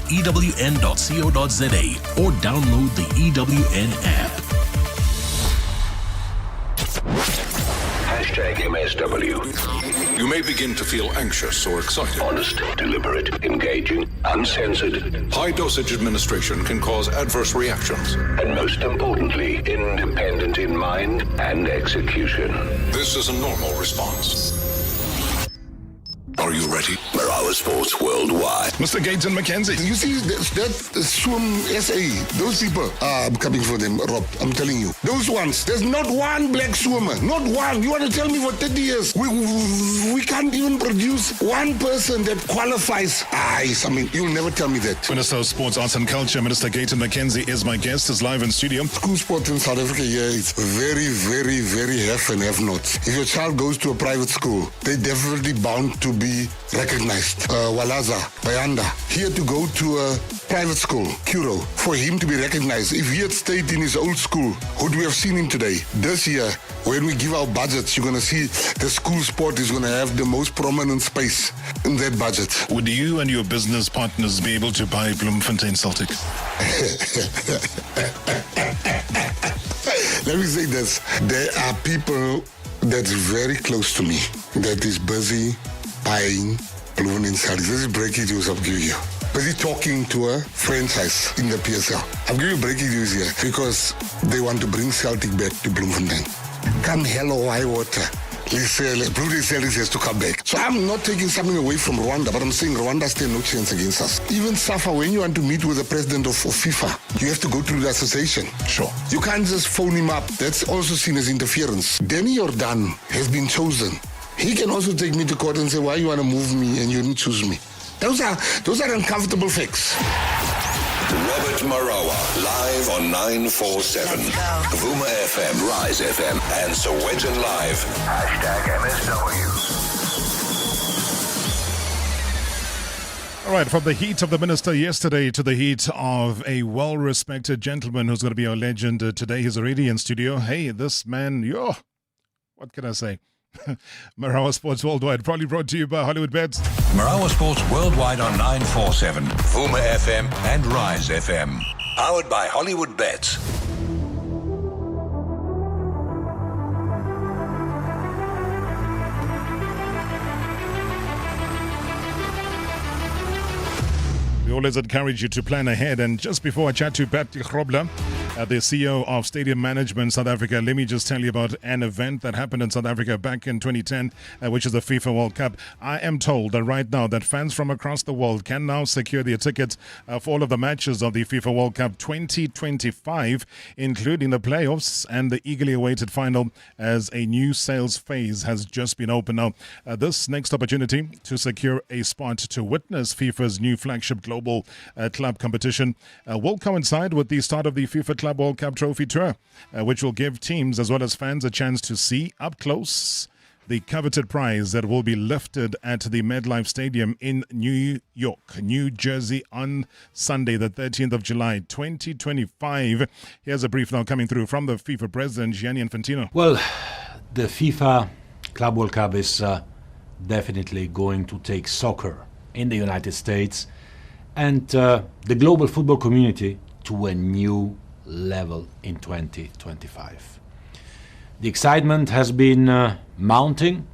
ewn.co.za or download the EWN app. #MSW. You may begin to feel anxious or excited. Honest, deliberate, engaging, uncensored. High dosage administration can cause adverse reactions. And most importantly, independent in mind and execution. This is a normal response. Are you ready? Marawa Sports Worldwide. Mr. Gates and Mackenzie. You see, that Swim SA, those people, I'm coming for them, Rob, I'm telling you. Those ones, there's not one black swimmer, not one. You want to tell me for 30 years, we can't even produce one person that qualifies. You'll never tell me that. Minister of Sports, Arts and Culture, Minister Gates Mackenzie is my guest, is live in studio. School sport in South Africa here is very, very, very have and have nots. If your child goes to a private school, they're definitely bound to be recognized. Walaza, Bayanda, he had to go to a private school, Kuro, for him to be recognized. If he had stayed in his old school, would we have seen him today? This year, when we give our budgets, you're going to see the school sport is going to have the most prominent space in that budget. Would you and your business partners be able to buy Bloemfontein Celtic? Let me say this. There are people that's very close to me that is busy buying Bloemfontein Celtic. This is breaking news I'm giving you. Busy talking to a franchise in the PSL. I'm giving you breaking news here because they want to bring Celtic back to Bloemfontein. Come hell or high water. Bloemfontein Celtic has to come back. So I'm not taking something away from Rwanda, but I'm saying Rwanda stand no chance against us. Even SAFA, when you want to meet with the president of FIFA, you have to go through the association. Sure. You can't just phone him up. That's also seen as interference. Danny Jordan has been chosen. He can also take me to court and say, why you want to move me and you didn't choose me? Those are uncomfortable facts. Robert Marawa, live on 947. Vuma FM, Rise FM, and Sowetan Live. #MSW. All right, from the heat of the minister yesterday to the heat of a well-respected gentleman who's going to be our legend today. He's already in studio. Hey, this man, what can I say? Marawa Sports Worldwide, probably brought to you by Hollywood Bets. Marawa Sports Worldwide on 947. Vuma FM and Rise FM. Powered by Hollywood Bets. We always encourage you to plan ahead. And just before I chat to Pat Grobler, the CEO of Stadium Management South Africa, let me just tell you about an event that happened in South Africa back in 2010, which is the FIFA World Cup. I am told that right now that fans from across the world can now secure their tickets for all of the matches of the FIFA World Cup 2025, including the playoffs and the eagerly awaited final, as a new sales phase has just been opened. Now, this next opportunity to secure a spot to witness FIFA's new flagship global club competition will coincide with the start of the FIFA Club World Cup Trophy Tour, which will give teams as well as fans a chance to see up close the coveted prize that will be lifted at the MetLife Stadium in New York, New Jersey on Sunday, the 13th of July, 2025. Here's a brief now coming through from the FIFA president, Gianni Infantino. Well, the FIFA Club World Cup is definitely going to take soccer in the United States and the global football community to a new level in 2025. The excitement has been mounting.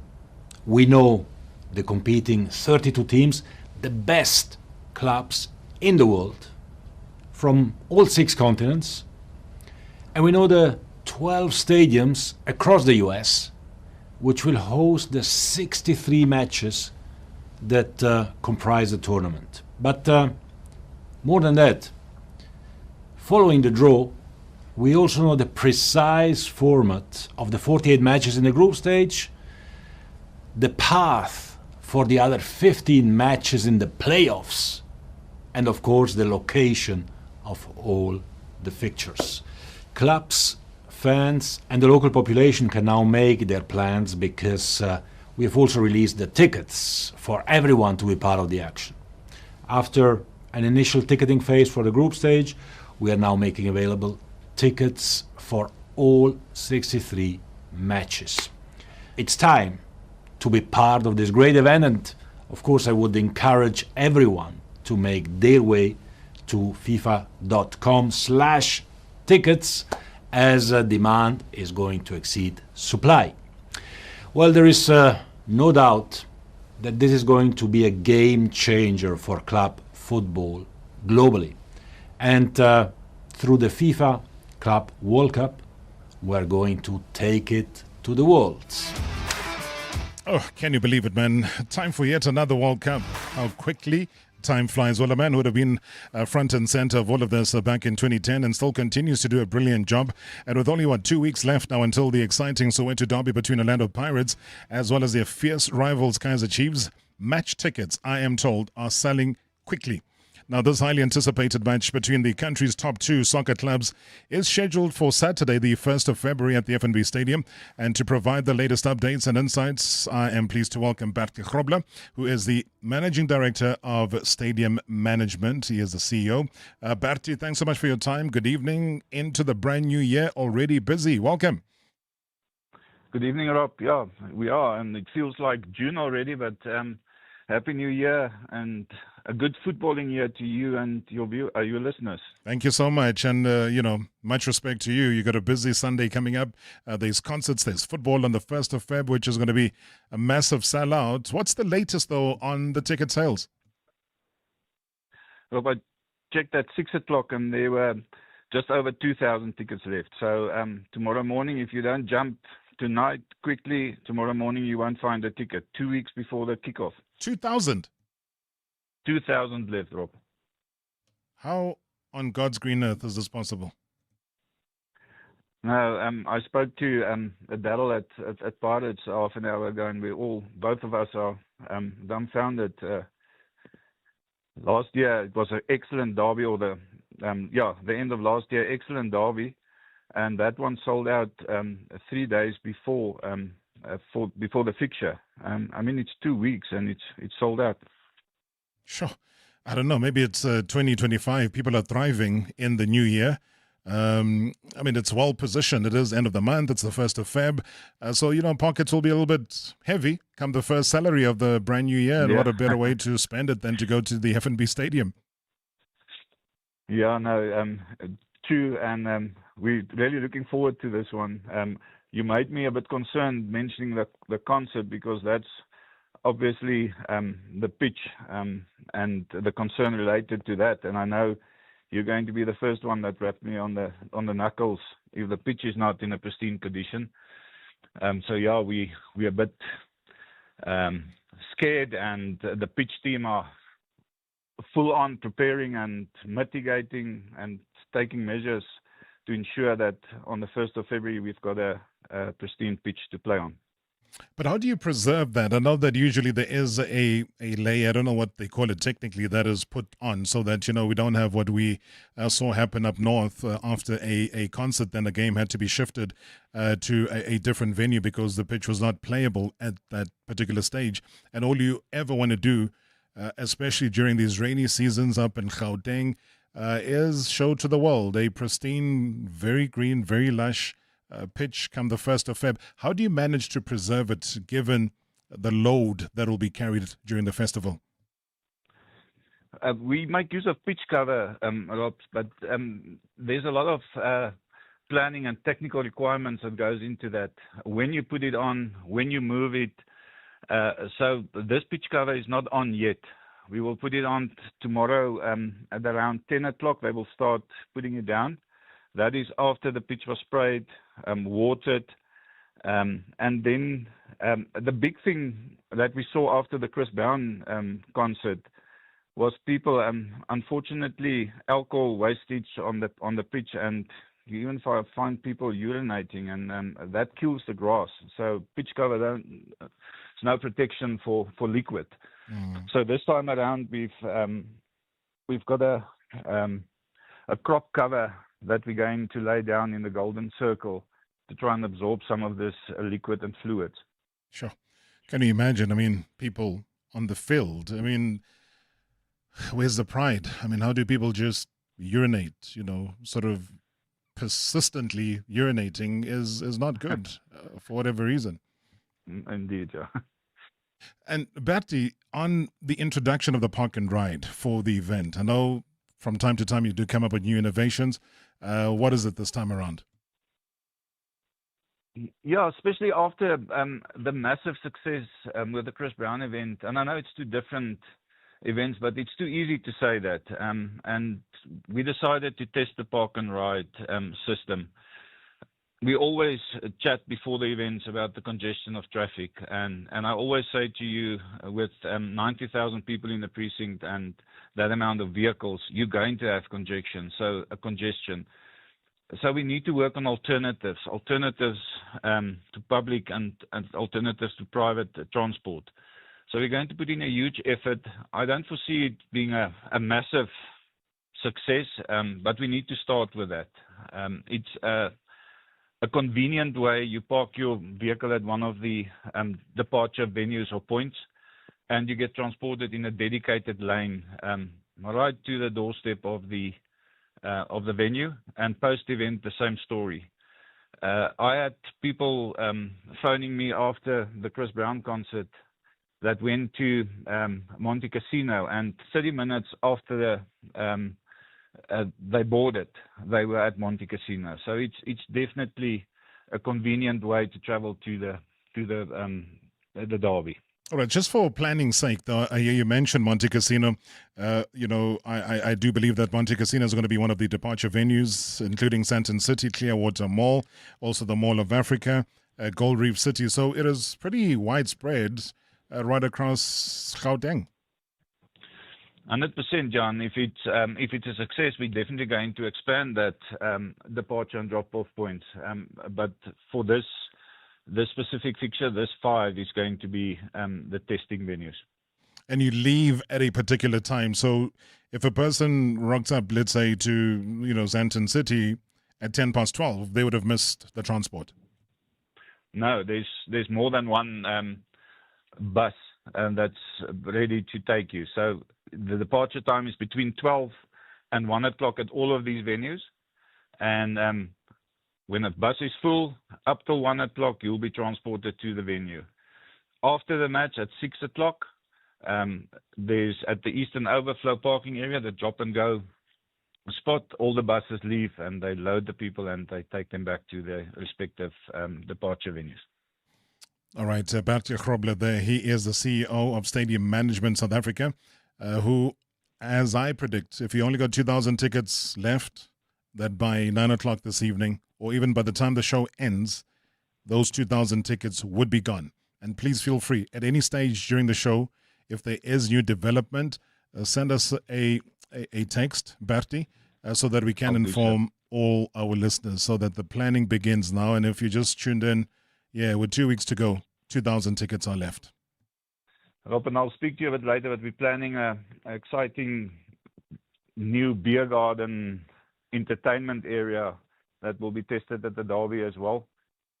We know the competing 32 teams, the best clubs in the world from all 6 continents. And we know the 12 stadiums across the US, which will host the 63 matches that comprise the tournament. But more than that, following the draw, we also know the precise format of the 48 matches in the group stage, the path for the other 15 matches in the playoffs, and of course the location of all the fixtures. Clubs, fans, and the local population can now make their plans because we have also released the tickets for everyone to be part of the action. After an initial ticketing phase for the group stage, we are now making available tickets for all 63 matches. It's time to be part of this great event, and of course I would encourage everyone to make their way to FIFA.com/tickets as demand is going to exceed supply. Well, there is no doubt that this is going to be a game changer for club football globally. And through the FIFA Club World Cup, we're going to take it to the world. Oh, can you believe it, man? Time for yet another World Cup. How quickly time flies. Well, a man who would have been front and center of all of this back in 2010 and still continues to do a brilliant job. And with only, 2 weeks left now until the exciting Soweto derby between Orlando Pirates as well as their fierce rivals Kaizer Chiefs, match tickets, I am told, are selling quickly. Now, this highly anticipated match between the country's top two soccer clubs is scheduled for Saturday, the 1st of February at the FNB Stadium. And to provide the latest updates and insights, I am pleased to welcome Pa Gaxa, who is the Managing Director of Stadium Management. He is the CEO. Bertie, thanks so much for your time. Good evening. Into the brand new year, already busy. Welcome. Good evening, Rob. Yeah, we are, and it feels like June already, but Happy New Year and a good footballing year to you and your listeners. Thank you so much. And, much respect to you. You got a busy Sunday coming up. There's concerts, there's football on the 1st of Feb, which is going to be a massive sellout. What's the latest, though, on the ticket sales? Well, I checked at 6 o'clock and there were just over 2,000 tickets left. So tomorrow morning, if you don't jump tonight quickly, tomorrow morning you won't find a ticket. 2 weeks before the kickoff. 2,000? 2,000 left, Rob. How on God's green earth is this possible? No, I spoke to Daryl at Pirates half an hour ago, and both of us are dumbfounded. Last year it was an excellent derby, or the end of last year, excellent derby, and that one sold out 3 days before the fixture. It's 2 weeks and it's sold out. Sure. I don't know. Maybe it's 2025. People are thriving in the new year. It's well positioned. It is end of the month. It's the 1st of Feb. So, pockets will be a little bit heavy come the first salary of the brand new year. And what a better way to spend it than to go to the FNB Stadium. Yeah, no, true. And we're really looking forward to this one. You made me a bit concerned mentioning the concert, because that's obviously the pitch and the concern related to that. And I know you're going to be the first one that rapped me on the knuckles if the pitch is not in a pristine condition. We're a bit scared, and the pitch team are full on preparing and mitigating and taking measures to ensure that on the 1st of February we've got a pristine pitch to play on. But how do you preserve that? I know that usually there is a layer, I don't know what they call it technically, that is put on so that, we don't have what we saw happen up north after a concert. Then the game had to be shifted to a different venue because the pitch was not playable at that particular stage. And all you ever want to do, especially during these rainy seasons up in Gauteng, is show to the world a pristine, very green, very lush pitch come the 1st of Feb. How do you manage to preserve it given the load that will be carried during the festival? We make use of pitch cover, Rob, but there's a lot of planning and technical requirements that goes into that. When you put it on, when you move it. So this pitch cover is not on yet. We will put it on tomorrow at around 10 o'clock. They will start putting it down. That is after the pitch was sprayed, watered, and then the big thing that we saw after the Chris Brown concert was people, unfortunately, alcohol wastage on the pitch, and you even find people urinating, and that kills the grass. So pitch cover, there's no protection for liquid. So this time around, we've got a crop cover that we're going to lay down in the golden circle to try and absorb some of this liquid and fluids. Sure. Can you imagine? People on the field. Where's the pride? How do people just urinate? Sort of persistently urinating is not good for whatever reason. Indeed, yeah. And Bertie, on the introduction of the park and ride for the event, I know from time to time you do come up with new innovations. What is it this time around? Yeah, especially after the massive success with the Chris Brown event. And I know it's two different events, but it's too easy to say that. And we decided to test the park and ride system. We always chat before the events about the congestion of traffic. And I always say to you, with 90,000 people in the precinct and that amount of vehicles, you're going to have congestion. So we need to work on alternatives to public and alternatives to private transport. So we're going to put in a huge effort. I don't foresee it being a massive success, but we need to start with that. It's a convenient way. You park your vehicle at one of the departure venues or points, and you get transported in a dedicated lane right to the doorstep of the venue, and post-event the same story. I had people phoning me after the Chris Brown concert that went to Monte Casino, and 30 minutes after they boarded, they were at Monte Casino. So it's definitely a convenient way to travel to the derby. All right, just for planning's sake, though, I hear you mentioned Monte Casino. I do believe that Monte Casino is going to be one of the departure venues, including Sandton City, Clearwater Mall, also the Mall of Africa, Gold Reef City. So it is pretty widespread right across Gauteng. 100%, John. If it's a success, we're definitely going to expand that departure and drop-off points. But for this specific fixture, this 5 is going to be the testing venues. And you leave at a particular time. So if a person rocks up, let's say, to Sandton City at 12:10, they would have missed the transport. No, there's more than one bus that's ready to take you. So the departure time is between 12 and 1 o'clock at all of these venues. And when a bus is full, up till 1 o'clock, you'll be transported to the venue. After the match at 6 o'clock, there's at the Eastern Overflow parking area, the drop and go spot. All the buses leave and they load the people and they take them back to their respective departure venues. All right, Bert Grobler there. He is the CEO of Stadium Management South Africa, who, as I predict, if you only got 2,000 tickets left, that by 9 o'clock this evening, or even by the time the show ends, those 2,000 tickets would be gone. And please feel free, at any stage during the show, if there is new development, send us a text, Bertie, so that we can inform all our listeners, so that the planning begins now. And if you just tuned in, with 2 weeks to go, 2,000 tickets are left. Rob, and I'll speak to you a bit later, but we're planning an exciting new beer garden entertainment area that will be tested at the derby as well.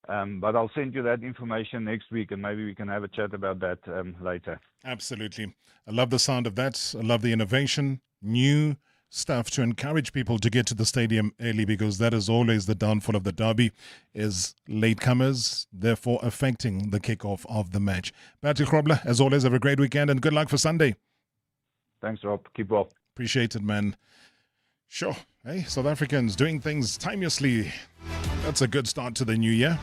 But I'll send you that information next week, and maybe we can have a chat about that later. Absolutely. I love the sound of that. I love the innovation, new stuff to encourage people to get to the stadium early, because that is always the downfall of the derby, is latecomers, therefore affecting the kickoff of the match. Bertie Grobler, as always, have a great weekend and good luck for Sunday. Thanks, Rob. Keep well. Appreciate it, man. Sure. Hey, South Africans doing things timelessly. That's a good start to the new year.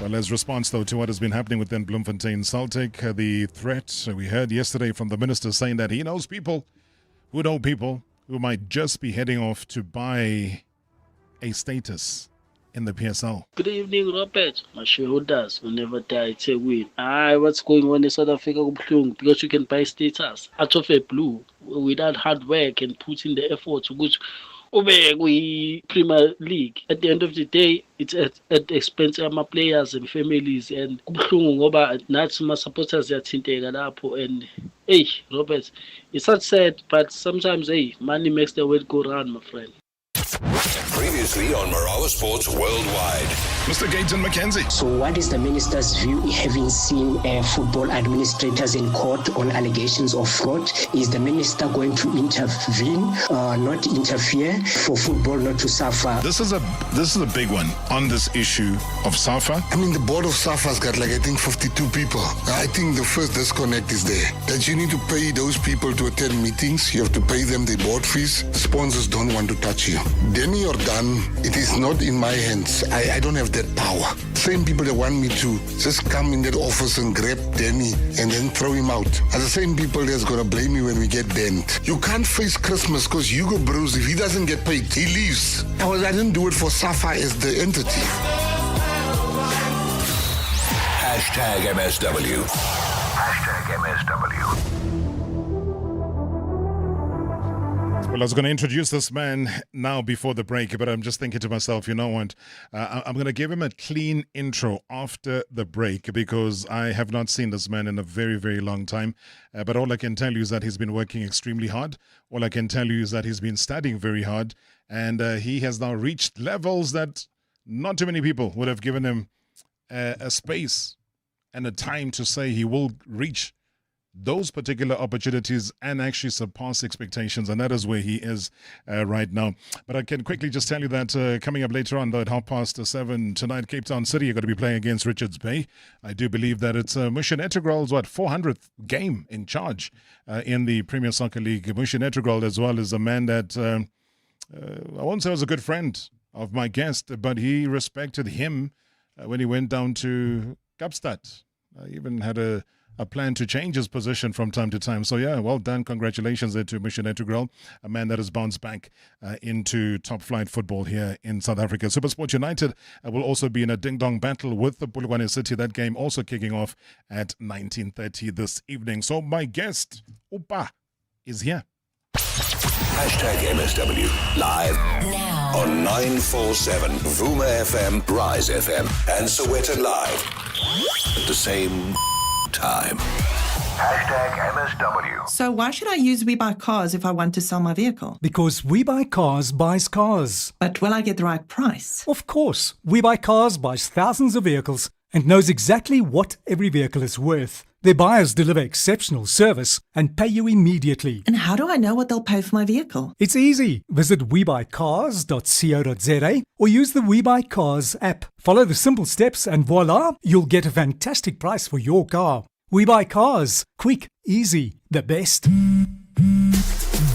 Well, as response, though, to what has been happening within Bloemfontein Celtic, the threat we heard yesterday from the minister saying that he knows people who might just be heading off to buy a status in the PSL. Good evening, Robert. My shareholders will never die. It's a win. What's going on in South Africa? Because you can buy status out of a blue without hard work and put in the effort to go to Premier League. At the end of the day, it's at the expense of my players and families. And not my supporters are and hey, Robert, it's not sad, but sometimes money makes the world go round, my friend. Previously on Marawa Sports Worldwide. Mr. Gayton McKenzie. So what is the minister's view, having seen football administrators in court on allegations of fraud? Is the minister going to intervene, not interfere, for football not to suffer? This is a big one on this issue of SAFA. I mean, the board of SAFA's got I think 52 people. I think the first disconnect is there. That you need to pay those people to attend meetings. You have to pay them their board fees. Sponsors don't want to touch you. Denny or done, it is not in my hands. I don't have that power. Same people that want me to just come in that office and grab Denny and then throw him out are the same people that's going to blame me when we get banned. You can't face Christmas because Hugo Bruce, if he doesn't get paid, he leaves. I didn't do it for SAFA as the entity. Hashtag MSW. Hashtag MSW. Well, I was going to introduce this man now before the break, but I'm just thinking to myself, you know what? I'm going to give him a clean intro after the break because I have not seen this man in a very, very long time. But all I can tell you is that he's been working extremely hard. All I can tell you is that he's been studying very hard. And he has now reached levels that not too many people would have given him a space and a time to say he will reach those particular opportunities and actually surpass expectations, and that is where he is right now. But I can quickly just tell you that coming up later on, though, at 7:30 tonight, Cape Town City are going to be playing against Richards Bay. I do believe that it's Mushin Etegrol's 400th game in charge in the Premier Soccer League. Mushin Etegrol as well is a man that I won't say was a good friend of my guest, but he respected him when he went down to Kapstad. I even had a plan to change his position from time to time. So, yeah, well done. Congratulations there to Mushin Etegrol, a man that has bounced back into top flight football here in South Africa. SuperSport United will also be in a ding-dong battle with the Polokwane City. That game also kicking off at 19:30 this evening. So my guest, Upa, is here. Hashtag MSW. Live now on 947 Vuma FM, Rise FM, and Soweto Live. At the same time. Hashtag MSW. So why should I use We Buy Cars if I want to sell my vehicle? Because We Buy Cars buys cars. But will I get the right price? Of course. We Buy Cars buys thousands of vehicles and knows exactly what every vehicle is worth. Their buyers deliver exceptional service and pay you immediately. And how do I know what they'll pay for my vehicle? It's easy. Visit webuycars.co.za or use the We Buy Cars app. Follow the simple steps and voila, you'll get a fantastic price for your car. We Buy Cars. Quick, easy, the best.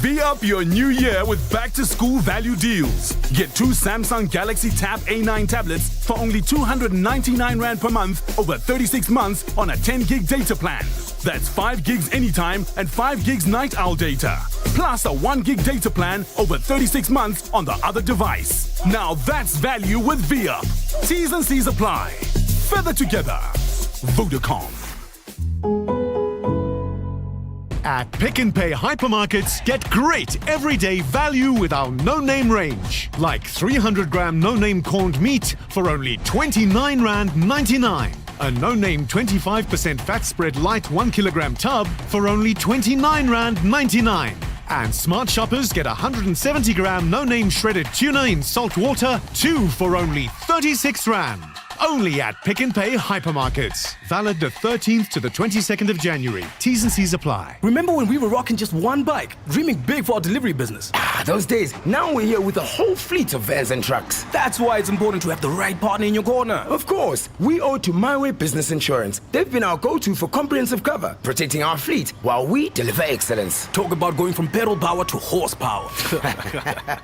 Be up your new year with back-to-school value deals. Get 2 Samsung Galaxy Tab A9 tablets for only 299 Rand per month over 36 months on a 10 gig data plan. That's 5 gigs anytime and 5 gigs night owl data. Plus a 1 gig data plan over 36 months on the other device. Now that's value with Via. T's and C's apply. Feather together. Vodacom. At Pick n Pay hypermarkets, get great everyday value with our no-name range. Like 300-gram no-name corned meat for only 29 Rand 99. A no-name 25% fat spread light 1 kilogram tub for only 29 Rand 99. And smart shoppers get 170-gram no-name shredded tuna in salt water, 2 for only 36 Rand. Only at Pick n Pay hypermarkets. Valid the 13th to the 22nd of January. T's and C's apply. Remember when we were rocking just one bike, dreaming big for our delivery business? Those days. Now we're here with a whole fleet of vans and trucks. That's why it's important to have the right partner in your corner. Of course, we owe to My Way Business Insurance. They've been our go-to for comprehensive cover, protecting our fleet while we deliver excellence. Talk about going from pedal power to horsepower.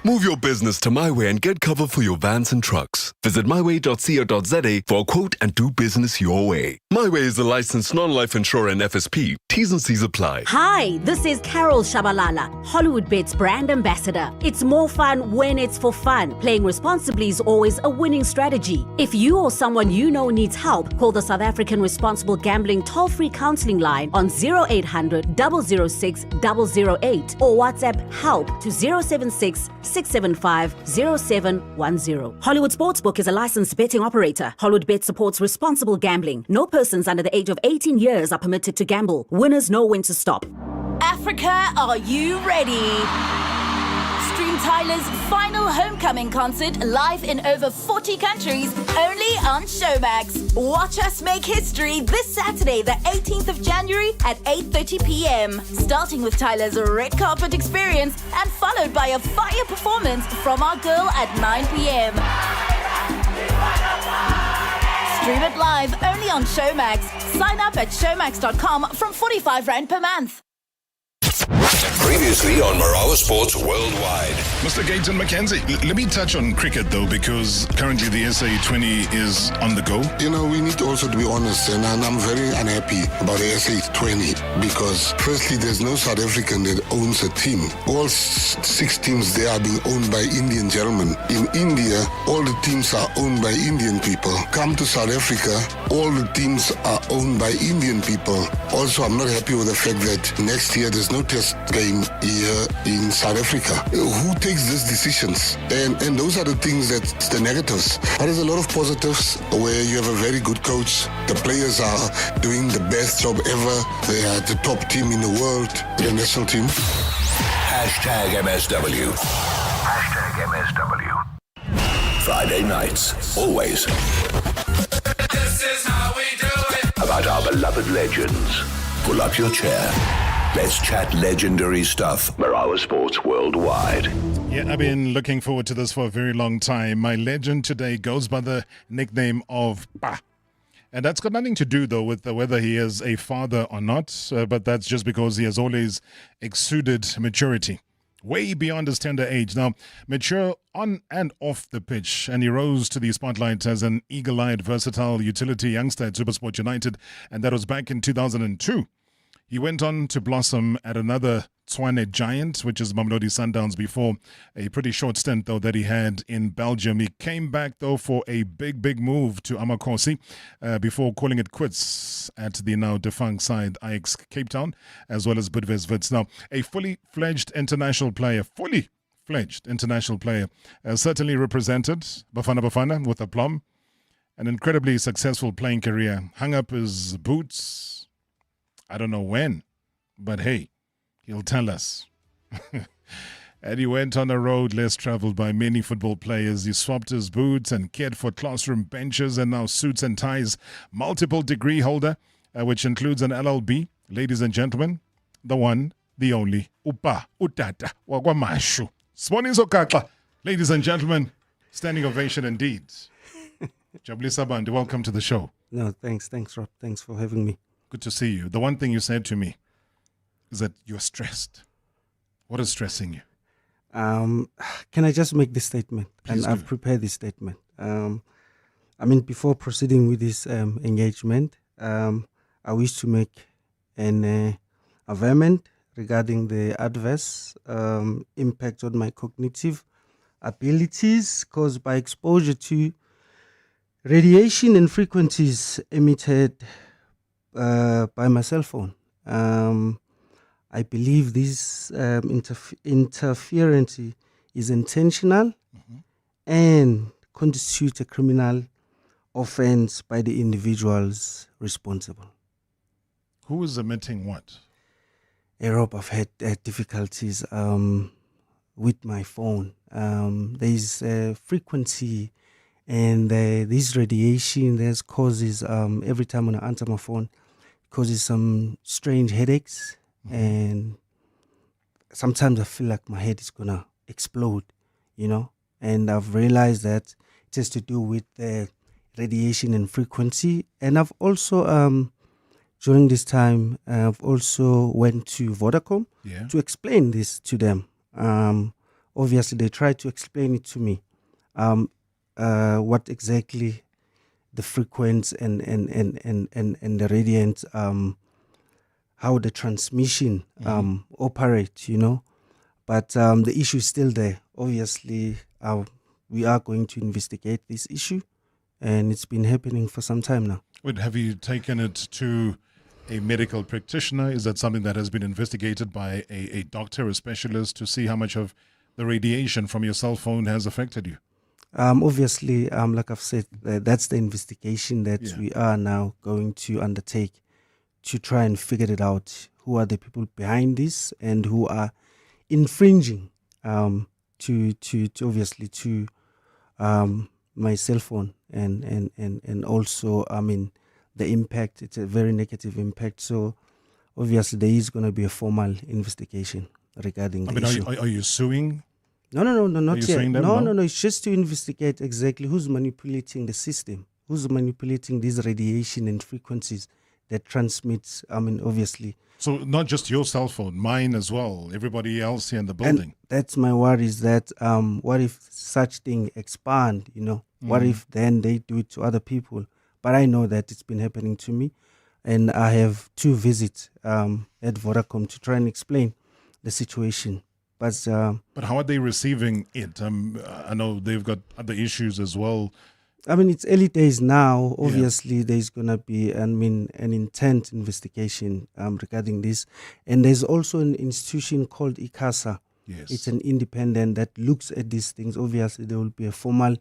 Move your business to My Way and get cover for your vans and trucks. Visit myway.co.za for a quote and do business your way. My Way is a licensed non-life insurer and FSP. T's and C's apply. Hi, this is Carol Shabalala, Hollywood Bet's brand ambassador. It's more fun when it's for fun. Playing responsibly is always a winning strategy. If you or someone you know needs help, call the South African Responsible Gambling toll-free counseling line on 0800 006 008 or WhatsApp help to 076 675 0710. Hollywood Sportsbook is a licensed betting operator. Hollywood Bet supports responsible gambling. No persons under the age of 18 years are permitted to gamble. Winners know when to stop. Africa, are you ready? Stream Tyler's final homecoming concert live in over 40 countries, only on Showmax. Watch us make history this Saturday, the 18th of January at 8:30 p.m. Starting with Tyler's red carpet experience and followed by a fire performance from our girl at 9 p.m. Stream it live only on Showmax. Sign up at showmax.com from 45 Rand per month. Previously on Marawa Sports Worldwide. Mr. Gayton McKenzie, let me touch on cricket though, because currently the SA20 is on the go. You know, we need also to be honest, and I'm very unhappy about the SA20 because firstly, there's no South African that owns a team. All 6 teams there are being owned by Indian gentlemen. In India, all the teams are owned by Indian people. Come to South Africa, all the teams are owned by Indian people. Also, I'm not happy with the fact that next year there's no test game here in South Africa. Who takes these decisions? And those are the things that's the negatives. But there's a lot of positives where you have a very good coach. The players are doing the best job ever. They are the top team in the world, the national team. Hashtag MSW. Hashtag MSW. Friday nights, always. This is how we do it. About our beloved legends. Pull up your chair. Let's chat legendary stuff. Marawa Sports Worldwide. Yeah, I've been looking forward to this for a very long time. My legend today goes by the nickname of Pa. And that's got nothing to do, though, with whether he is a father or not, but that's just because he has always exuded maturity, way beyond his tender age. Now, mature on and off the pitch, and he rose to the spotlight as an eagle-eyed, versatile utility youngster at SuperSport United, and that was back in 2002. He went on to blossom at another Tshwane giant, which is Mamelodi Sundowns, before a pretty short stint, though, that he had in Belgium. He came back, though, for a big move to Amakosi before calling it quits at the now defunct side Ajax Cape Town, as well as Bidvest Wits. Now, a fully fledged international player, certainly represented Bafana with aplomb, an incredibly successful playing career, hung up his boots. I don't know when, but hey, he'll tell us. And he went on a road less traveled by many football players. He swapped his boots and cared for classroom benches and now suits and ties. Multiple degree holder, which includes an LLB. Ladies and gentlemen, the one, the only, Upa Utata Wagwamashu. Siboniso Gaxa. Ladies and gentlemen, standing ovation indeed. Jabulisa Bandi, welcome to the show. No, thanks, Rob. Thanks for having me. Good to see you. The one thing you said to me is that you're stressed. What is stressing you? Can I just make this statement? Please do. I've prepared this statement. Before proceeding with this engagement, I wish to make an affirmation regarding the adverse impact on my cognitive abilities caused by exposure to radiation and frequencies emitted by my cell phone. I believe this interference is intentional and constitutes a criminal offense by the individuals responsible. Who is emitting what? Rob, I've had difficulties with my phone. There's frequency and this radiation that causes, every time when I answer my phone, causes some strange headaches, and sometimes I feel like my head is gonna explode, and I've realized that it has to do with the radiation and frequency. And I've also during this time I've also went to Vodacom to explain this to them. Obviously they tried to explain it to me, what exactly the frequency and the radiant, how the transmission operates, but the issue is still there. Obviously, we are going to investigate this issue, and it's been happening for some time now. Wait, have you taken it to a medical practitioner? Is that something that has been investigated by a doctor, a specialist, to see how much of the radiation from your cell phone has affected you? Obviously, like I've said, that's the investigation that we are now going to undertake to try and figure it out. Who are the people behind this and who are infringing to obviously to my cell phone and also the impact. It's a very negative impact. So obviously there is going to be a formal investigation regarding the issue. Are you suing? No, not you yet. suing them? No. It's just to investigate exactly who's manipulating the system, who's manipulating these radiation and frequencies that transmits. Obviously. So not just your cell phone, mine as well. Everybody else here in the building. And that's my worry. Is that what if such thing expand? What if then they do it to other people? But I know that it's been happening to me, and I have 2 visits at Vodacom to try and explain the situation. But how are they receiving it? I know they've got other issues as well. It's early days now. Obviously, there's going to be an intent investigation regarding this. And there's also an institution called ICASA. Yes. It's an independent that looks at these things. Obviously, there will be a formal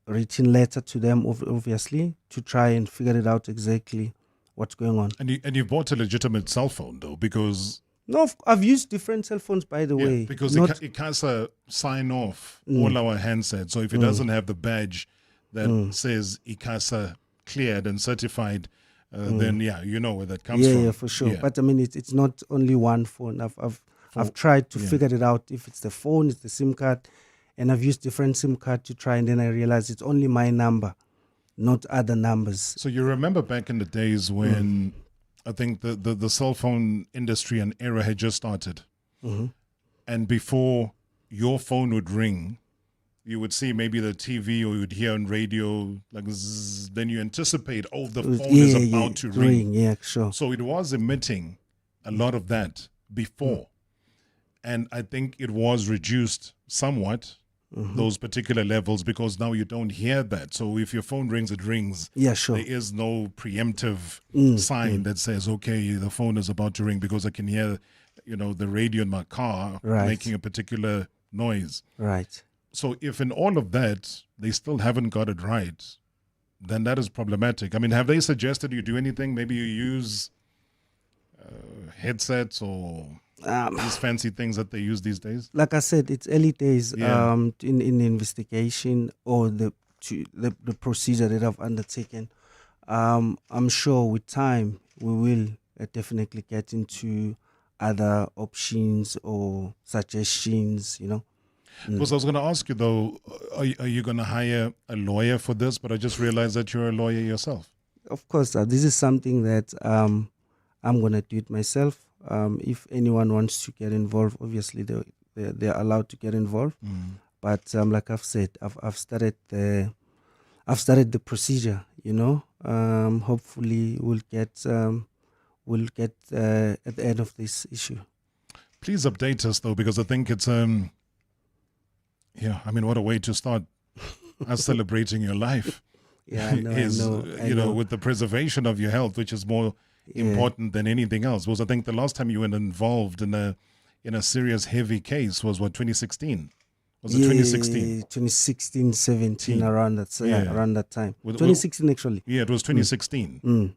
written letter to them, obviously, to try and figure it out exactly what's going on. And you bought a legitimate cell phone, though, because... No, I've used different cell phones, by the way. Because ICASA sign off all our handsets. So if it doesn't have the badge that says ICASA cleared and certified, then you know where that comes from. Yeah, for sure. Yeah. But it's not only one phone. I've tried to figure it out. If it's the phone, it's the SIM card, and I've used different SIM card to try, and then I realized it's only my number, not other numbers. So you remember back in the days when I think the cell phone industry and era had just started. Mm-hmm. And before your phone would ring, you would see maybe the TV or you'd hear on radio, like zzz, then you anticipate, the phone is about to ring. Yeah, sure. So it was emitting a lot of that before. And I think it was reduced somewhat, those particular levels, because now you don't hear that. So if your phone rings, it rings. Yeah, sure. There is no preemptive sign that says, okay, the phone is about to ring, because I can hear, the radio in my car making a particular noise. Right. So if in all of that, they still haven't got it right, then that is problematic. Have they suggested you do anything? Maybe you use headsets or these fancy things that they use these days? Like I said, it's early days in the investigation or the procedure that I've undertaken. I'm sure with time we will definitely get into other options or suggestions, Because I was going to ask you, though, are you going to hire a lawyer for this? But I just realized that you're a lawyer yourself. Of course, this is something that I'm going to do it myself. If anyone wants to get involved, obviously they're allowed to get involved. But like I've said, I've started the procedure. Hopefully we'll get at the end of this issue. Please update us, though, because I think it's what a way to start us celebrating your life. Yeah, I know. With the preservation of your health, which is more important than anything else. Because I think the last time you were involved in a serious heavy case was 2016. Was it 2016? 2016, 17, around that time. 2016 actually. Yeah, it was 2016.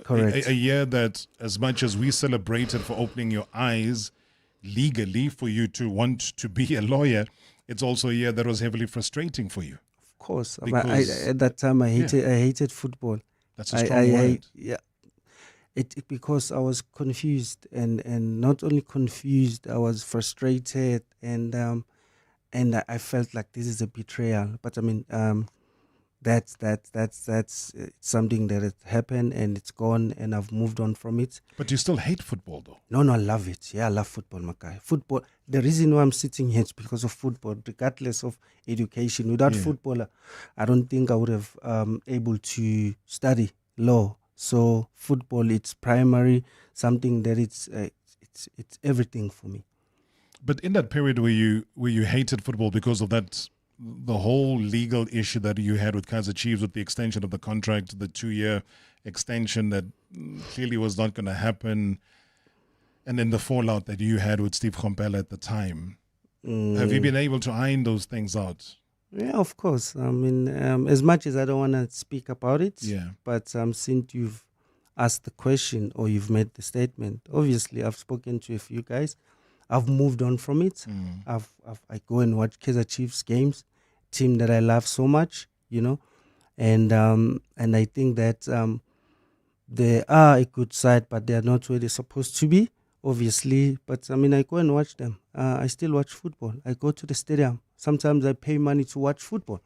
Correct. A year that, as much as we celebrated for opening your eyes legally for you to want to be a lawyer, it's also a year that was heavily frustrating for you. Of course. At that time, I hated football. That's a strong word. Because I was confused and not only confused, I was frustrated and I felt like this is a betrayal. But that's something that has happened and it's gone and I've moved on from it. But you still hate football, though? No, I love it. Yeah, I love football, my guy. Football. The reason why I'm sitting here is because of football, regardless of education. Without football, I don't think I would have able to study law. So football, it's primary, something that it's everything for me. But in that period where you hated football because of that, the whole legal issue that you had with Kaizer Chiefs, with the extension of the contract, the 2-year extension that clearly was not going to happen, and then the fallout that you had with Steve Kompela at the time, have you been able to iron those things out? Yeah, of course. As much as I don't want to speak about it, but since you've asked the question or you've made the statement, obviously I've spoken to a few guys. I've moved on from it. I go and watch Kaizer Chiefs games, team that I love so much, and I think that they are a good side, but they are not where they're supposed to be, obviously. But I go and watch them. I still watch football. I go to the stadium. Sometimes I pay money to watch football.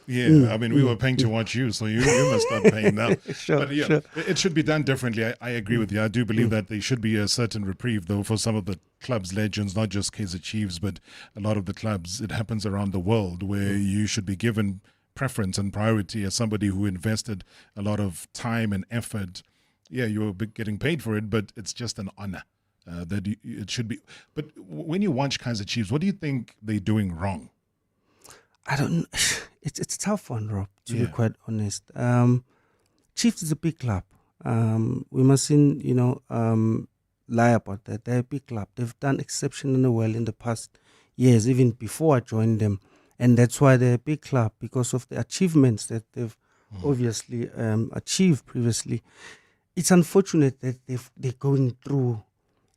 Yeah, we were paying to watch you, so you must start paying now. Sure, but yeah, sure. it should be done differently. I agree with you. I do believe that there should be a certain reprieve, though, for some of the club's legends, not just Kaizer Chiefs, but a lot of the clubs. It happens around the world where you should be given preference and priority as somebody who invested a lot of time and effort. Yeah, you're getting paid for it, but it's just an honor it should be. But when you watch Kaizer Chiefs, what do you think they're doing wrong? I don't. It's a tough one, Rob. To be quite honest, Chiefs is a big club. We mustn't, lie about that. They're a big club. They've done exceptionally well in the past years, even before I joined them, and that's why they're a big club, because of the achievements that they've obviously achieved previously. It's unfortunate that they're going through,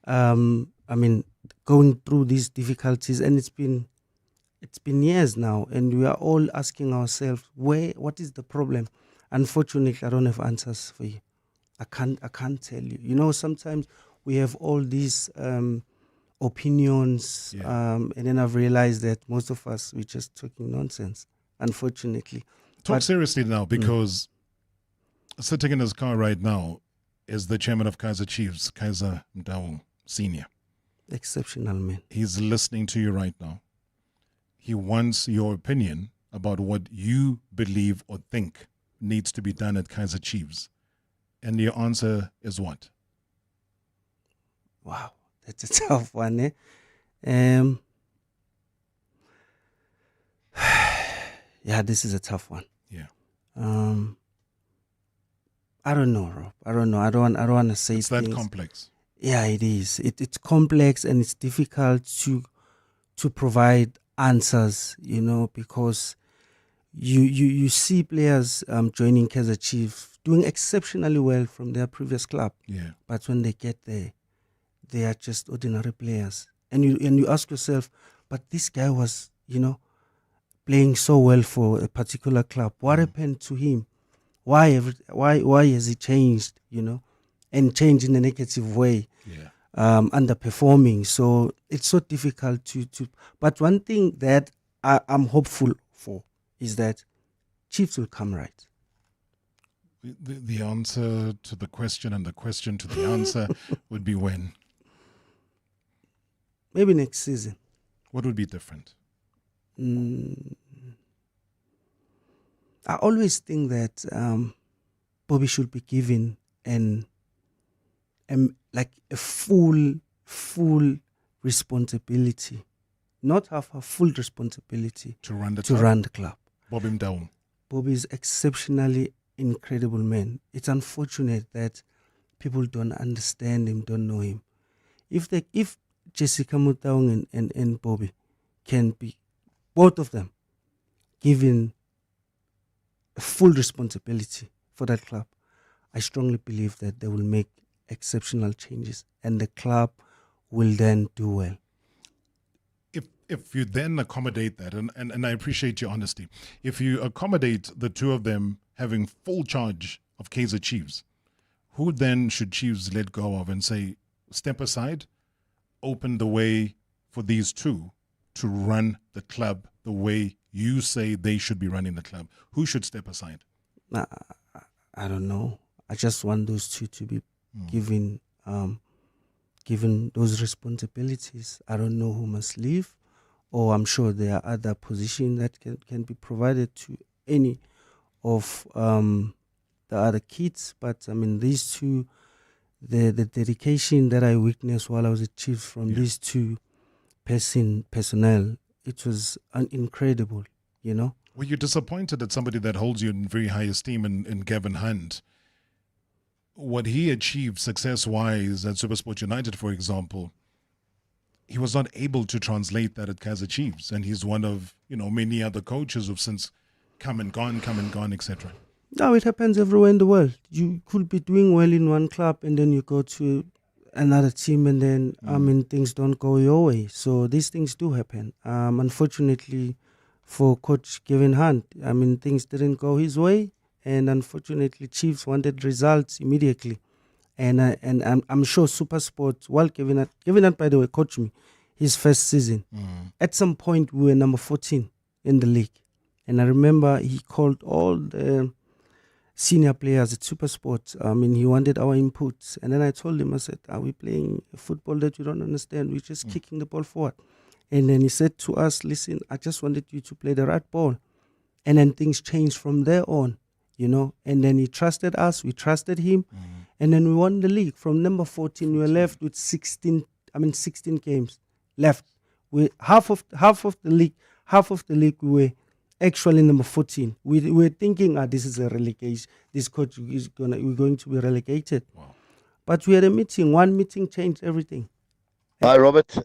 going through these difficulties, and it's been years now, and we are all asking ourselves, what is the problem? Unfortunately, I don't have answers for you. I can't tell you. Sometimes we have all these opinions, and then I've realized that most of us, we're just talking nonsense, unfortunately. Talk seriously now, because sitting in his car right now is the chairman of Kaizer Chiefs, Kaizer Mdau Senior. Exceptional man. He's listening to you right now. He wants your opinion about what you believe or think needs to be done at Kaizer Chiefs. And your answer is what? Wow, that's a tough one, eh? Yeah, this is a tough one. Yeah. I don't know, Rob. I don't know. I don't want to say it's things. That complex. Yeah, it is. It's complex, and it's difficult to provide answers, because you see players joining Kaizer Chiefs doing exceptionally well from their previous club. Yeah. But when they get there, they are just ordinary players. And you ask yourself, but this guy was, playing so well for a particular club. What happened to him? Why has he changed, and changed in a negative way? Yeah. Underperforming. So it's so difficult to but one thing that I'm hopeful for is that Chiefs will come right. The answer to the question and the question to the answer would be when? Maybe next season. What would be different? I always think that Bobby should be given like a full responsibility, not half a full responsibility to run the club. Bob him down. Bobby is exceptionally incredible man. It's unfortunate that people don't understand him, don't know him. If Jessica Mutaung and Bobby can be, both of them, given a full responsibility for that club, I strongly believe that they will make exceptional changes, and the club will then do well. If you then accommodate that, and I appreciate your honesty, if you accommodate the two of them having full charge of Kaizer Chiefs, who then should Chiefs let go of and say, step aside, open the way for these two to run the club the way you say they should be running the club? Who should step aside? I don't know. I just want those two to be given those responsibilities. I don't know who must leave, or I'm sure there are other positions that can be provided to any of the other kids. But these two, the dedication that I witnessed while I was a chief from these two personnel, it was incredible, Were you disappointed that somebody that holds you in very high esteem in Gavin Hunt, what he achieved success-wise at SuperSport United, for example, he was not able to translate that at Kaizer Chiefs, and he's one of many other coaches who've since come and gone, etc. No, it happens everywhere in the world. You could be doing well in one club, and then you go to another team, and then things don't go your way. So these things do happen. Unfortunately, for Coach Kevin Hunt, things didn't go his way, and unfortunately, Chiefs wanted results immediately. And I'm sure SuperSport, while Kevin Hunt, by the way, coached me his first season. At some point, we were number 14 in the league, and I remember he called all the senior players at SuperSport. He wanted our inputs, and then I told him, I said, "Are we playing football that you don't understand? We're just kicking the ball forward." And then he said to us, "Listen, I just wanted you to play the right ball." And then things changed from there on, And then he trusted us, we trusted him. And then we won the league. From number 14, we were left with 16 games left. We half of the league we were actually number 14. We were thinking, this is a relegation. This coach we're going to be relegated. Wow. But we had a meeting. One meeting changed everything. Hi, Robert.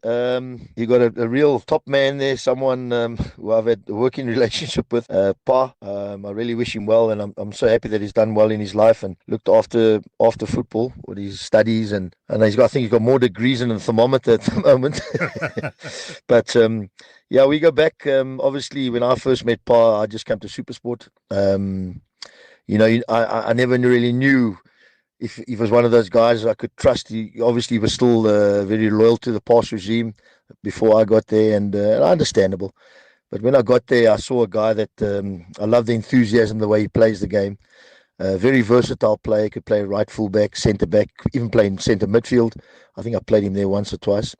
You got a real top man there, someone who I've had a working relationship with, Pa. I really wish him well, and I'm so happy that he's done well in his life and looked after football with his studies, and I think he's got more degrees than a thermometer at the moment. But yeah, we go back. Obviously, when I first met Pa, I just came to SuperSport. I never really knew if he was one of those guys I could trust. He obviously was still very loyal to the past regime before I got there, and understandable. But when I got there, I saw a guy that I love the enthusiasm, the way he plays the game. Very versatile player, could play right fullback, centre back, even play in centre midfield. I think I played him there once or twice.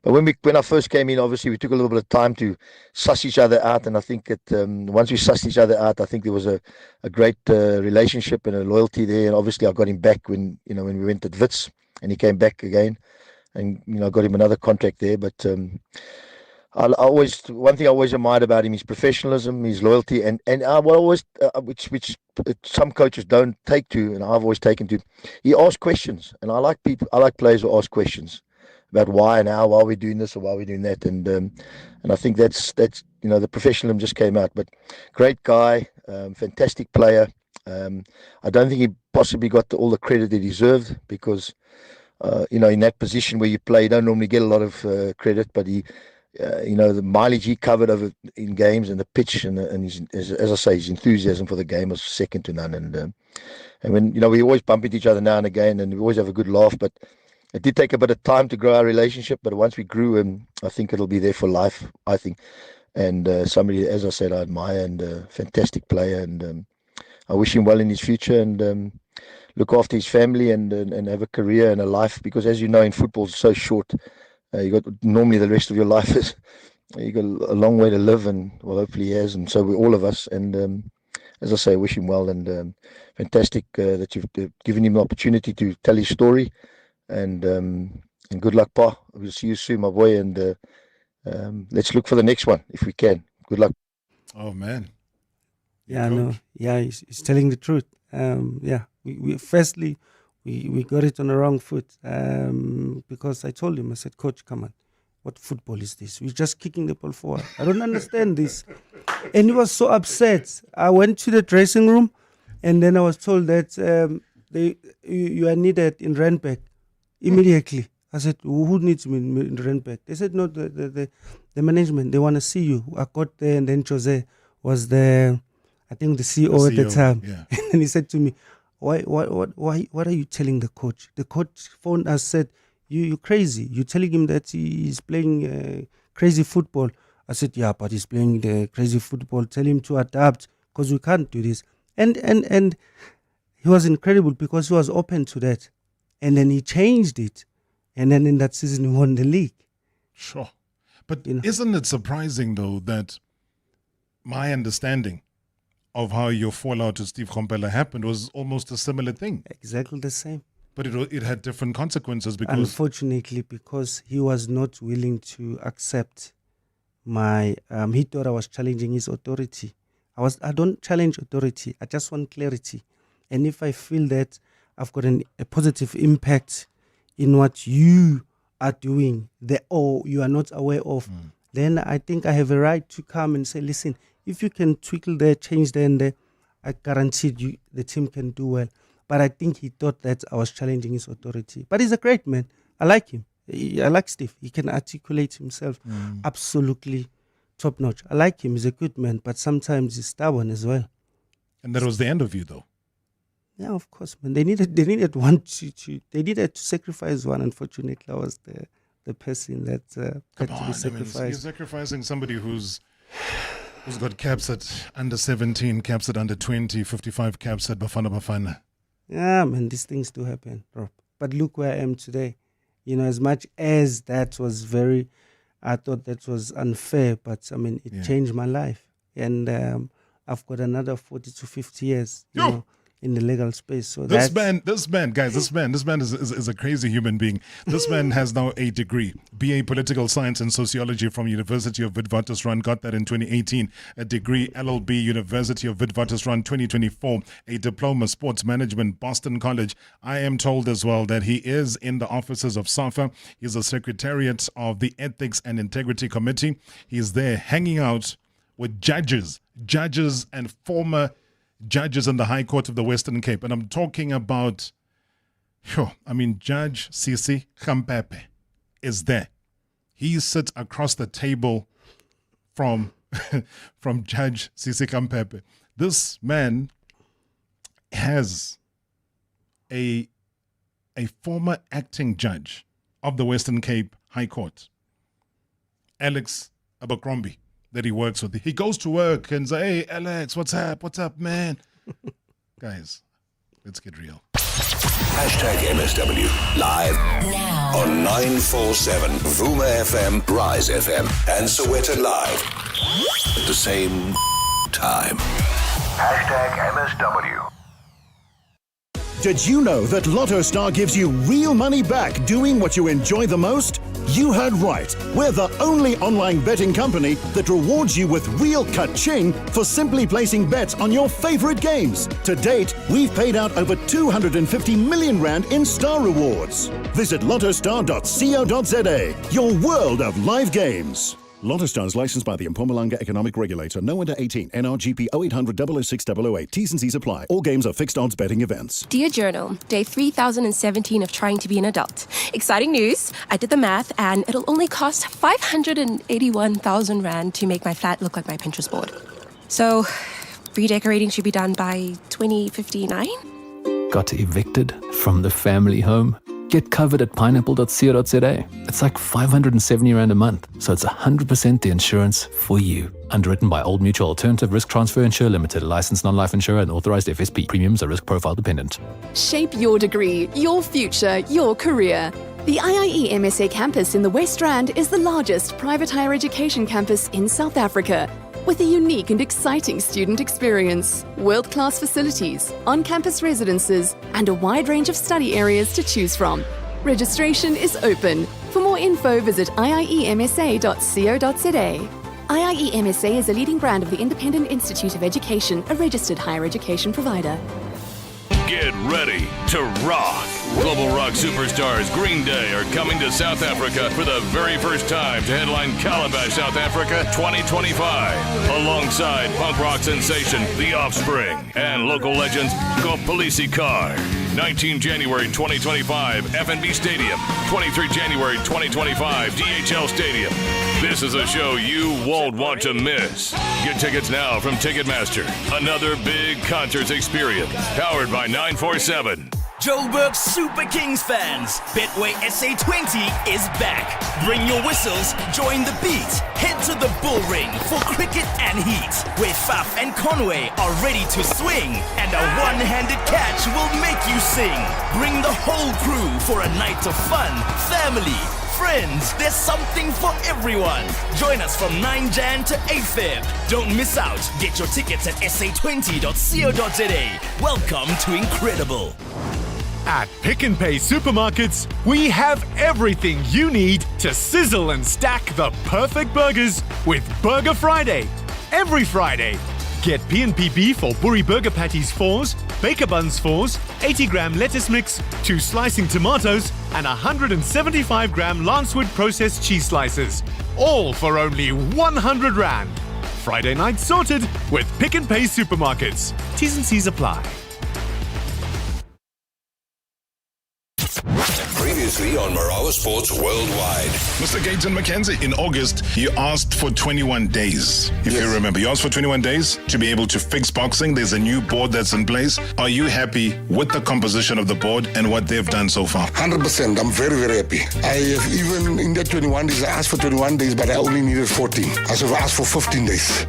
But when I first came in, obviously we took a little bit of time to suss each other out, and I think that once we sussed each other out, I think there was a great relationship and a loyalty there. And obviously I got him back when we went at Wits, and he came back again, and got him another contract there. But one thing I always admired about him is professionalism, his loyalty, and which some coaches don't take to, and I've always taken to. He asks questions, and I like players who ask questions about why and how, why we're doing this or why we're doing that, and I think that's the professionalism just came out. But great guy, fantastic player. I don't think he possibly got all the credit he deserved, because in that position where you play, you don't normally get a lot of credit. But he, the mileage he covered over in games, and the pitch, and his, as I say, his enthusiasm for the game was second to none. And when we always bump into each other now and again, and we always have a good laugh, but it did take a bit of time to grow our relationship, but once we grew, I think it'll be there for life, I think. And somebody, as I said, I admire, and a fantastic player, and I wish him well in his future, and look after his family, and have a career and a life, because as you know, in football, it's so short. You got normally the rest of your life is, you got a long way to live, and well, hopefully he has, and so we, all of us. And as I say, I wish him well, and fantastic that you've given him the opportunity to tell his story. And good luck, Pa. We'll see you soon, my boy. And let's look for the next one if we can. Good luck. Oh man. Yeah, no. Yeah, he's telling the truth. Yeah, we firstly we got it on the wrong foot. Because I told him, I said, "Coach, come on, what football is this? We're just kicking the ball forward. I don't understand this." And he was so upset. I went to the dressing room, and then I was told that you are needed in Randburg immediately. I said, "Who needs me in Randburg?" They said, "No, the management, they want to see you." I got there, and then Jose was there, I think the CEO at the time. Yeah. And he said to me, why what are you telling the coach? The coach phoned us, said, you're crazy. You're telling him that he's playing crazy football. I said, yeah, but he's playing the crazy football. Tell him to adapt, because we can't do this. And he was incredible, because he was open to that. And then he changed it. And then in that season, he won the league. Sure. But isn't it surprising, though, that my understanding of how your fallout to Steve Kompela happened was almost a similar thing? Exactly the same. But it had different consequences, because... Unfortunately, because he was not willing to accept my... he thought I was challenging his authority. I don't challenge authority. I just want clarity. And if I feel that I've got a positive impact in what you are doing, or you are not aware of, then I think I have a right to come and say, listen, if you can twinkle there, change there and there, I guarantee you the team can do well. But I think he thought that I was challenging his authority. But he's a great man. I like him. I like Steve. He can articulate himself absolutely top notch. I like him. He's a good man, but sometimes he's stubborn as well. And that was the end of you, though. Yeah, of course, man. They needed one they needed to sacrifice one. Unfortunately, I was the person that had to be sacrificed. You're sacrificing somebody who's got caps at under 17, caps at under 20, 55 caps at Bafana Bafana. Yeah, man, these things do happen, Rob. But look where I am today. You know, as much as that was I thought that was unfair, but I mean, it changed my life. And I've got another 40 to 50 years, you know, in the legal space. So this man is a crazy human being. This man has now a degree, BA Political Science and Sociology from University of Witwatersrand, got that in 2018. A degree, LLB, University of Witwatersrand, 2024. A diploma, Sports Management, Boston College. I am told as well that he is in the offices of SAFA. He's a secretariat of the Ethics and Integrity Committee. He's there hanging out with judges and former judges in the High Court of the Western Cape. And I'm talking about, Judge Sisi Kampepe is there. He sits across the table from Judge Sisi Kampepe. This man has a former acting judge of the Western Cape High Court, Alex Abercrombie, that he works with. He goes to work and says, "Hey, Alex, what's up, man?" Guys, let's get real. #MSW live now on 947 Vuma FM, Rise FM, and Soweto Live at the same time. #MSW. Did you know that Lotto Star gives you real money back doing what you enjoy the most? You heard right. We're the only online betting company that rewards you with real ka-ching for simply placing bets on your favorite games. To date, we've paid out over 250 million rand in star rewards. Visit lottostar.co.za, your world of live games. Lotto Star is licensed by the Mpumalanga Economic Regulator. No under 18. NRGP 0800 006 008. T's and C's apply. All games are fixed odds betting events. Dear Journal, day 3017 of trying to be an adult. Exciting news. I did the math and it'll only cost 581,000 rand to make my flat look like my Pinterest board. So, redecorating should be done by 2059? Got evicted from the family home? Get covered at pineapple.co.za. It's like 570 rand a month, so it's 100% the insurance for you. Underwritten by Old Mutual Alternative Risk Transfer Insurer Limited, a licensed non-life insurer and authorized FSP. Premiums are risk profile dependent. Shape your degree, your future, your career. The IIE MSA campus in the West Rand is the largest private higher education campus in South Africa, with a unique and exciting student experience, world-class facilities, on-campus residences, and a wide range of study areas to choose from. Registration is open. For more info, visit iiemsa.co.za. IIE MSA is a leading brand of the Independent Institute of Education, a registered higher education provider. Get ready to rock. Global rock superstars Green Day are coming to South Africa for the very first time to headline Calabash, South Africa 2025. Alongside punk rock sensation The Offspring and local legends Kopolisi Car. 19 January 2025, FNB Stadium. 23 January 2025, DHL Stadium. This is a show you won't want to miss. Get tickets now from Ticketmaster. Another big concerts experience. Powered by 947. Joburg Super Kings fans, Betway SA20 is back. Bring your whistles, join the beat, head to the Bull Ring for cricket and heat, where Faf and Conway are ready to swing, and a one-handed catch will make you sing. Bring the whole crew for a night of fun, family, friends, there's something for everyone. Join us from 9 Jan to 8 Feb. Don't miss out. Get your tickets at sa20.co.za. Welcome to Incredible. At Pick n Pay Supermarkets, we have everything you need to sizzle and stack the perfect burgers with Burger Friday. Every Friday, get P&P beef or Boerie burger patties 4s, Baker buns 4s, 80-gram lettuce mix, 2 slicing tomatoes, and 175-gram Lancewood processed cheese slices. All for only 100 Rand. Friday night sorted with Pick n Pay Supermarkets. T's and C's apply. Previously only on Marawa Sports Worldwide. Mr. Gaten McKenzie, in August, you asked for 21 days, if you remember. You asked for 21 days to be able to fix boxing. There's a new board that's in place. Are you happy with the composition of the board and what they've done so far? 100%. I'm very, very happy. I have even in that 21 days, I asked for 21 days, but I only needed 14. I should have asked for 15 days.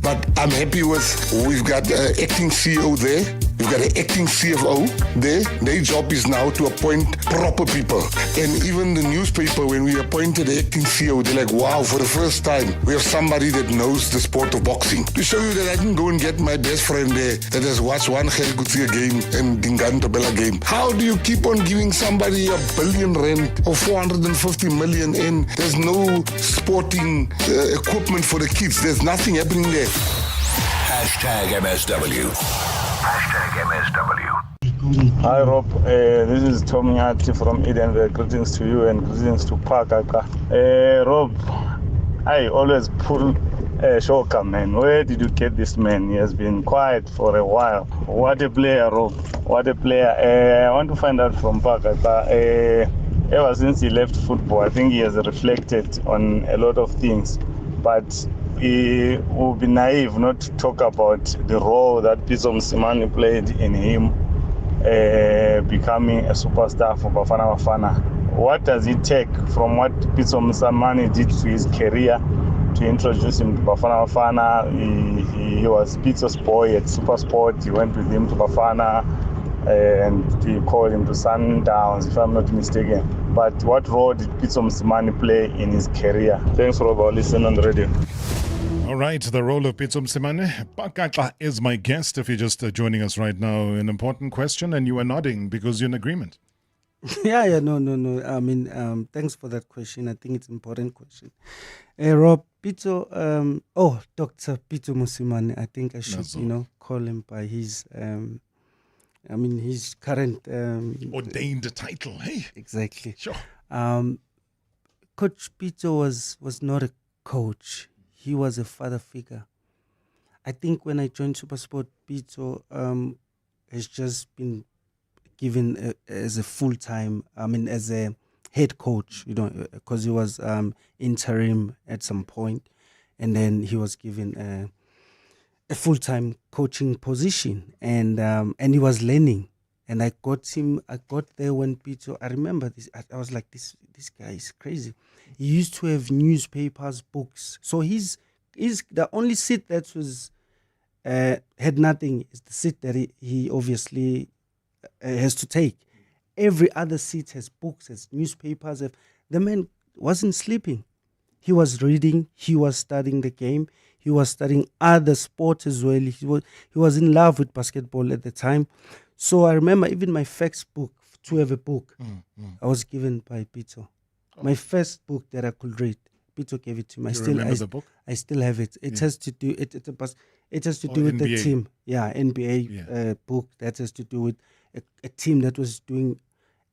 But I'm happy with, we've got acting CEO there. We've got an acting CFO there. Their job is now to appoint proper people. And even the newspaper, when we appointed the acting CEO, they're like, wow, for the first time, we have somebody that knows the sport of boxing. To show you that I didn't go and get my best friend there that has watched one Gerrie game and Dingaan Tabela game. How do you keep on giving somebody R1 billion or 450 million and there's no sporting equipment for the kids? There's nothing happening there. Hashtag MSW. Hashtag MSW. Hi Rob, this is Tommy Hatti from Edenville. Greetings to you and greetings to Pa Gaxa. Rob, I always pull Shoka, man. Where did you get this man? He has been quiet for a while. What a player, Rob. What a player. I want to find out from Pa Gaxa. Ever since he left football, I think he has reflected on a lot of things. But he would be naive not to talk about the role that Pitso Mosimane played in him becoming a superstar for Bafana Bafana. What does it take from what Pitso Mosimane did to his career to introduce him to Bafana Bafana? He was Pitso's boy at Supersport. He went with him to Bafana and he called him to Sundowns, if I'm not mistaken. But what role did Pitso Mosimane play in his career? Thanks, Rob. I'll listen on the radio. All right, the role of Pitso Mosimane. Pa Gaxa is my guest. If you're just joining us right now, an important question, and you are nodding because you're in agreement. No. I mean, thanks for that question. I think it's an important question. Rob, Pitso, Dr. Pitso Mosimane, I think I should, call him by his, his current... ordained title, hey? Exactly. Sure. Coach Pitso was not a coach. He was a father figure. I think when I joined SuperSport, Pitso has just been given as a full-time, as a head coach, because he was interim at some point, and then he was given a full-time coaching position, and he was learning. And I got there when Pitso, I remember this, I was like, this guy is crazy. He used to have newspapers, books. So he's the only seat that was had nothing is the seat that he obviously has to take. Every other seat has books, has newspapers. The man wasn't sleeping. He was reading. He was studying the game. He was studying other sports as well. He was in love with basketball at the time. So I remember even my first book, to have a book, I was given by Pitso. My first book that I could read, Pitso gave it to me. Remember the book? I still have it. It has to do it has to do with NBA. the team. Yeah, NBA book that has to do with a team that was doing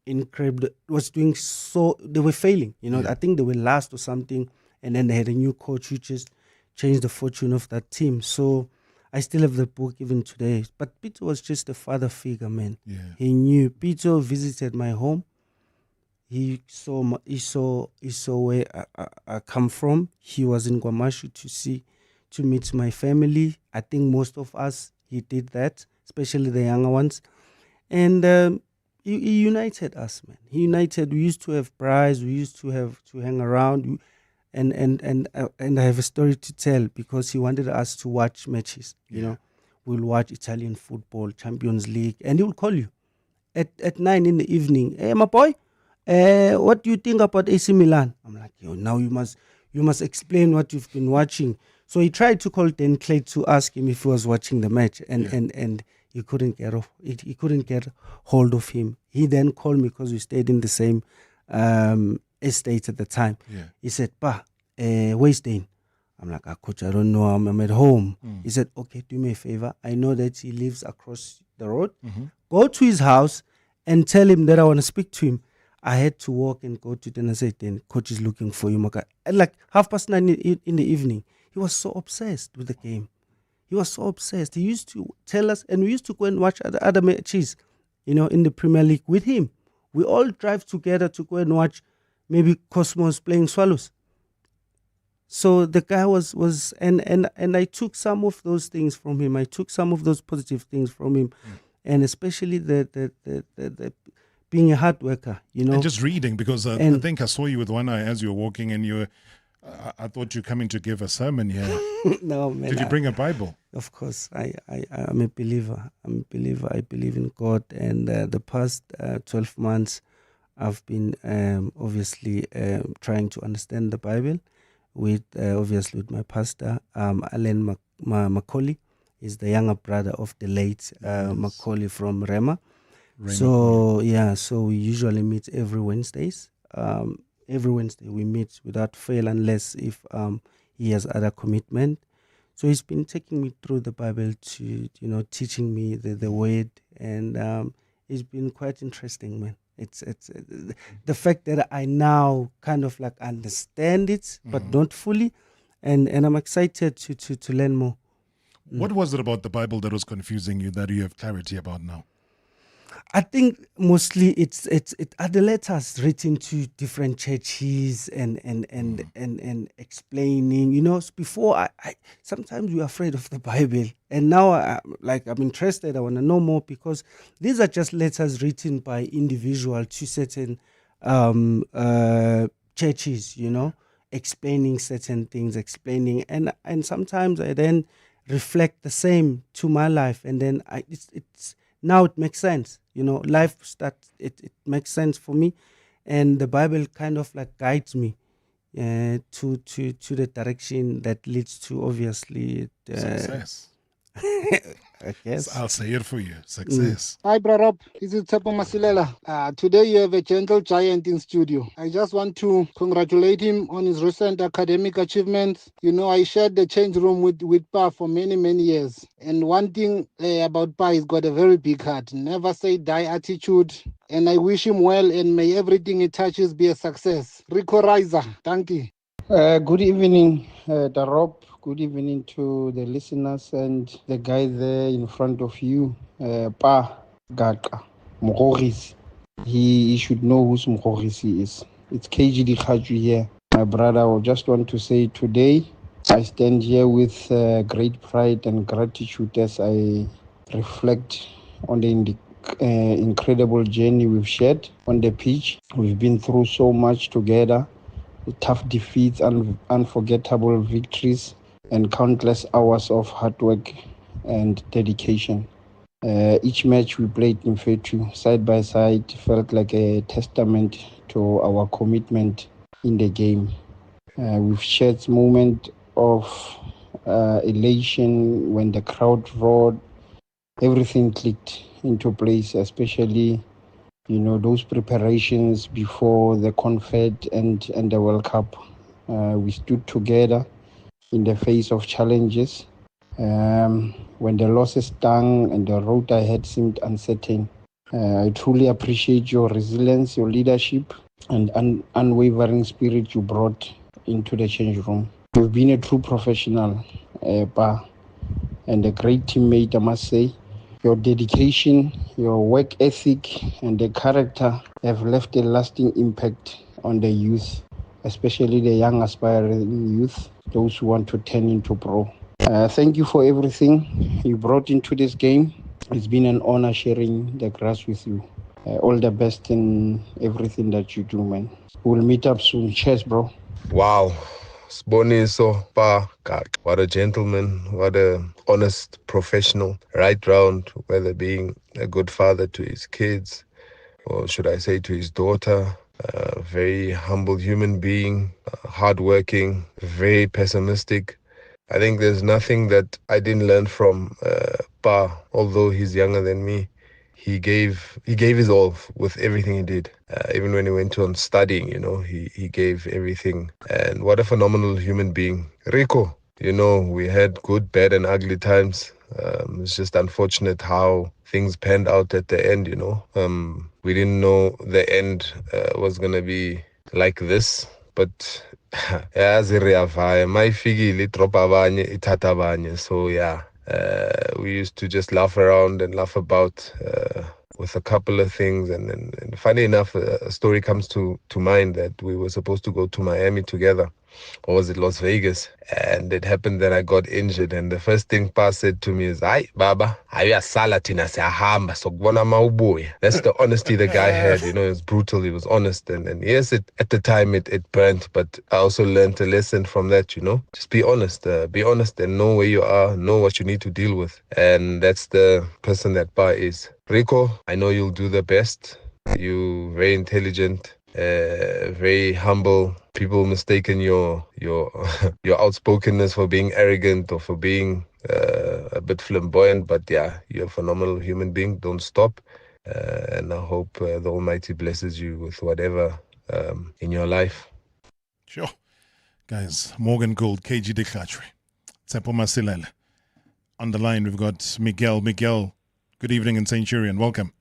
incredible. They were failing. I think they were last or something, and then they had a new coach who just changed the fortune of that team. So I still have the book even today. But Pitso was just a father figure, man. Yeah. He knew. Pitso visited my home. He saw where I come from. He was in Guamashu to meet my family. I think most of us, he did that, especially the younger ones. And he united us, man. He united. We used to have prize. We used to hang around. And I have a story to tell because he wanted us to watch matches. We'll watch Italian football, Champions League, and he will call you at 9 in the evening. Hey, my boy, what do you think about AC Milan? I'm like, now you must explain what you've been watching. So he tried to call Dan Clay to ask him if he was watching the match, and he couldn't get off. He couldn't get hold of him. He then called me because we stayed in the same estate at the time. Yeah. He said, Pa, where's Dane? I'm like, Coach, I don't know. I'm at home. He said, okay, do me a favor. I know that he lives across the road. Go to his house and tell him that I want to speak to him. I had to walk and go to them and say, then Coach is looking for you. At like 9:30 in the evening, he was so obsessed with the game. He was so obsessed. He used to tell us, and we used to go and watch other matches, in the Premier League with him. We all drive together to go and watch maybe Cosmos playing Swallows. So the guy was and I took some of those things from him. I took some of those positive things from him, and especially the being a hard worker, you know. And just reading, because I think I saw you with one eye as you were walking, and you were, I thought you were coming to give a sermon here. No, man. Did you bring a Bible? Of course, I'm a believer. I'm a believer. I believe in God, and the past 12 months, I've been obviously trying to understand the Bible with obviously with my pastor, Alan Macaulay. Is the younger brother of the late Macaulay from Rema. So yeah, so we usually meet every Wednesdays. Every Wednesday we meet without fail, unless if he has other commitment. So he's been taking me through the Bible to, teaching me the word, and it's been quite interesting, man. It's the fact that I now kind of like understand it, but not fully, and I'm excited to learn more. What was it about the Bible that was confusing you that you have clarity about now? I think mostly it are the letters written to different churches and explaining. Before I sometimes we're afraid of the Bible, and now I'm interested. I want to know more, because these are just letters written by individual to certain churches. Explaining certain things, and sometimes I then reflect the same to my life, and then it's now it makes sense. Life starts, it makes sense for me, and the Bible kind of like guides me to the direction that leads to obviously success. I guess I'll say it for you. Success. Hi, Bro Rob. This is Tepo Masilela. Today you have a gentle giant in studio. I just want to congratulate him on his recent academic achievements. I shared the change room with Pa for many, many years. And one thing about Pa, he's got a very big heart. Never say die attitude. And I wish him well, and may everything he touches be a success. Rico Riser. Thank you. Good evening, Rob. Good evening to the listeners and the guy there in front of you, Pa Gaxa, Mkhorisi. He should know who Mkhorisi is. It's KGD Khaju here. My brother, I just want to say today, I stand here with great pride and gratitude as I reflect on the incredible journey we've shared on the pitch. We've been through so much together. Tough defeats, unforgettable victories, and countless hours of hard work and dedication. Each match we played in Fetu, side by side, felt like a testament to our commitment in the game. We've shared moments of elation when the crowd roared. Everything clicked into place, especially those preparations before the Confed and the World Cup. We stood together in the face of challenges. When the losses stung and the road ahead seemed uncertain. I truly appreciate your resilience, your leadership, and unwavering spirit you brought into the change room. You've been a true professional, Pa, and a great teammate, I must say. Your dedication, your work ethic, and the character have left a lasting impact on the youth, especially the young aspiring youth, those who want to turn into pro. Thank you for everything you brought into this game. It's been an honor sharing the grass with you. All the best in everything that you do, man. We'll meet up soon. Cheers, bro. Wow. Siboniso Gaxa. What a gentleman, what a honest professional, right round, whether being a good father to his kids, or should I say to his daughter, a very humble human being, hardworking, very pessimistic. I think there's nothing that I didn't learn from Pa, although he's younger than me. He gave his all with everything he did. Even when he went on studying, he gave everything. And what a phenomenal human being. Rico, we had good, bad, and ugly times. It's just unfortunate how things panned out at the end, We didn't know the end was going to be like this. But my figili drop abanye, itatavanye. So yeah. We used to just laugh around and laugh about with a couple of things. And funny enough, a story comes to mind that we were supposed to go to Miami together. Or was it Las Vegas? And it happened that I got injured. And the first thing Pa said to me is, "Ay, Baba, ayasala tina siyahamba sokubona mawubuya." That's the honesty the guy had. You know, it was brutal. He was honest. And yes, at the time it burnt. But I also learned a lesson from that, you know. Just be honest. Be honest and know where you are. Know what you need to deal with. And that's the person that Pa is. Rico, I know you'll do the best. You're very intelligent. Very humble. People mistaken your your outspokenness for being arrogant or for being a bit flamboyant, but yeah, you're a phenomenal human being. Don't stop, and I hope the Almighty blesses you with whatever in your life. Sure. Guys, Morgan Gould, KG de Khatri, Tsepo Masilela. On the line, we've got Miguel. Miguel, good evening in Centurion. Welcome.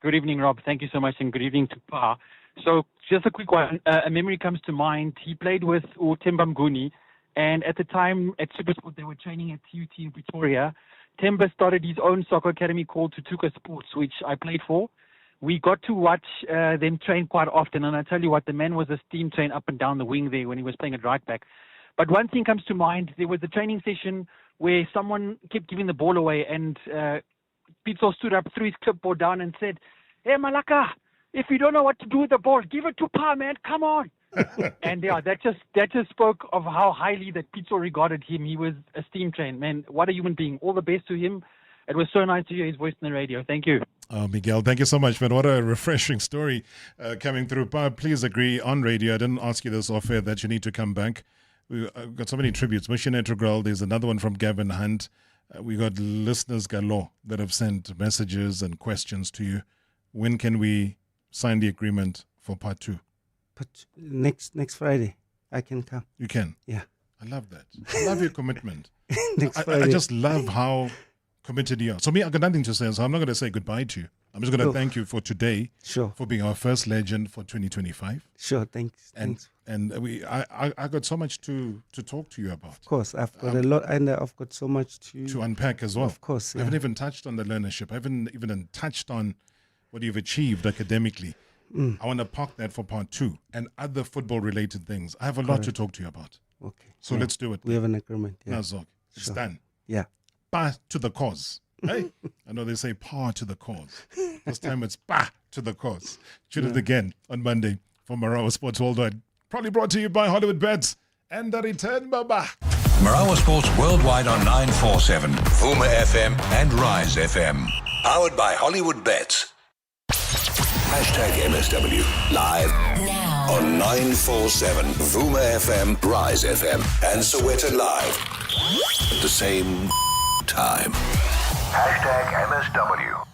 Good evening, Rob. Thank you so much, and good evening to Pa. So just a quick one. A memory comes to mind. He played with Themba Mnguni, and at the time at SuperSport, they were training at TUT in Pretoria. Themba started his own soccer academy called Tutuka Sports, which I played for. We got to watch them train quite often, and I tell you what, the man was a steam train up and down the wing there when he was playing at right back. But one thing comes to mind. There was a training session where someone kept giving the ball away, and Pitso stood up, threw his clipboard down and said, "Hey, Malaka, if you don't know what to do with the ball, give it to Pa, man. Come on." And yeah, that just spoke of how highly that Pitso regarded him. He was a steam train, man. What a human being. All the best to him. It was so nice to hear his voice on the radio. Thank you. Oh, Miguel, thank you so much, man. What a refreshing story coming through. Pa, please agree on radio. I didn't ask you this off air that you need to come back. We've got so many tributes. Mission Integral. There's another one from Gavin Hunt. We got listeners galore that have sent messages and questions to you. When can we sign the agreement for part 2? But next Friday, I can come. You can? Yeah. I love that. I love your commitment. Next Friday. I just love how committed you are. So me, I've got nothing to say, so I'm not going to say goodbye to you. I'm just going to thank you for today. Sure. For being our first legend for 2025. Sure, thanks. And I got so much to talk to you about. Of course, I've got a lot, and I've got so much to unpack as well. Of course, yeah. I haven't even touched on the learnership. I haven't even touched on what you've achieved academically. I want to park that for part 2 and other football-related things. I have a lot to talk to you about. Okay. So let's do it. We have an agreement. Yeah. Now, Zog, it's done. Yeah. Pa to the cause. Hey? I know they say pa to the cause. This time it's pa to the cause. Tune it again on Monday for Marawa Sports Worldwide. Probably brought to you by Hollywood Bets and the return, Baba. Marawa Sports Worldwide on 947, Vuma FM and Rise FM. Powered by Hollywood Bets. #MSW live now on 947 Vuma FM, Rise FM, and Soweto Live at the same time. #MSW.